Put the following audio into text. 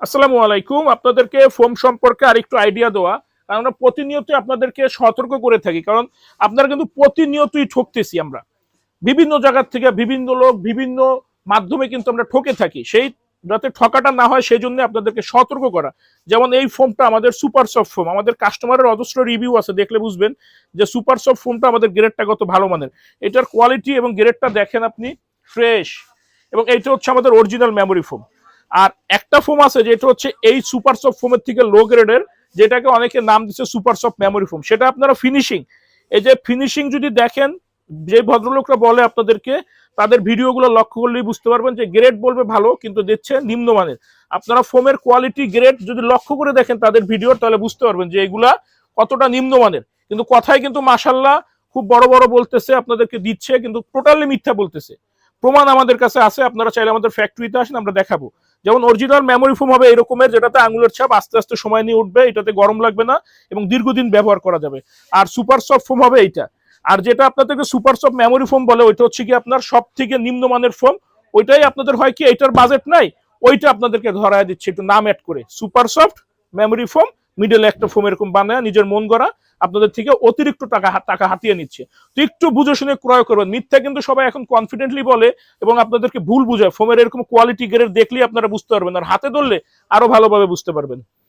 আসসালামু আলাইকুম। আপনাদেরকে ফোম সম্পর্কে আরেকটু আইডিয়া দেওয়া, কারণ আমরা প্রতিনিয়তই আপনাদেরকে সতর্ক করে থাকি, কারণ আপনারা কিন্তু প্রতিনিয়তই ঠকতেছি আমরা বিভিন্ন জায়গা থেকে, বিভিন্ন লোক, বিভিন্ন মাধ্যমে কিন্তু আমরা ঠকে থাকি। সেই যাতে ঠকাটা না হয় সেই জন্য আপনাদেরকে সতর্ক করা। যেমন এই ফোমটা আমাদের সুপার সফট ফোম, আমাদের কাস্টমারের অজস্র রিভিউ আছে, দেখলে বুঝবেন যে সুপার সফট ফোমটা আমাদের গ্রেডটা কত ভালো মানের। এটার কোয়ালিটি এবং গ্রেডটা দেখেন আপনি, ফ্রেশ। এবং এইটা হচ্ছে আমাদের অরিজিনাল মেমোরি ফোম। আর একটা ফোম আছে যেটা হচ্ছে এই সুপার সফট ফোমের থেকে লো গ্রেডের, যেটাকে অনেকে নাম দিচ্ছে সুপার সফট মেমোরি ফোম। সেটা আপনারা ফিনিশিং, এই যে ফিনিশিং যদি দেখেন, যে ভদ্রলোকরা বলে আপনাদেরকে, তাদের ভিডিওগুলো লক্ষ্য করলেই বুঝতে পারবেন যে গ্রেড বলবে ভালো কিন্তু দিচ্ছে নিম্নমানের। আপনারা ফোমের কোয়ালিটি গ্রেড যদি লক্ষ্য করে দেখেন তাদের ভিডিও, তাহলে বুঝতে পারবেন যে এগুলা কতটা নিম্নমানের। কিন্তু কথায় কিন্তু মাশাল্লাহ খুব বড় বড় বলতেছে, আপনাদেরকে দিচ্ছে, কিন্তু টোটালি মিথ্যা বলতেছে। প্রমাণ আমাদের কাছে আছে, আপনারা চাইলে আমাদের ফ্যাক্টরিতে আসেন, আমরা দেখাবো। যেমন অরিজিনাল মেমোরি ফোম হবে এরকমের, যেটাতে আঙুলের ছাপ আস্তে আস্তে সময় নিয়ে উঠবে, এটাতে গরম লাগবে না এবং দীর্ঘদিন ব্যবহার করা যাবে। আর সুপার সফট ফোম হবে এইটা। আর যেটা আপনাদেরকে সুপার সফট মেমোরি ফোম বলে, ওইটা হচ্ছে কি আপনার সব থেকে নিম্নমানের ফোম। ওইটাই আপনাদের হয় কি, এইটার বাজেট নাই, ওইটা আপনাদেরকে ধরায় দিচ্ছে একটু নাম অ্যাড করে, সুপার সফট মেমোরি ফোম। মিডলে একটা ফোম এরকম বানায় নিজের মন গড়া, আপনাদের থেকে অতিরিক্ত টাকা হাতিয়ে নিচ্ছে। তো একটু বুঝে শুনে ক্রয় করবেন। মিথ্যা কিন্তু সবাই এখন কনফিডেন্টলি বলে এবং আপনাদেরকে ভুল বুঝায়। ফোমের এরকম কোয়ালিটি গ্রেড দেখলেই আপনারা বুঝতে পারবেন, আর হাতে ধরলে আরো ভালোভাবে বুঝতে পারবেন।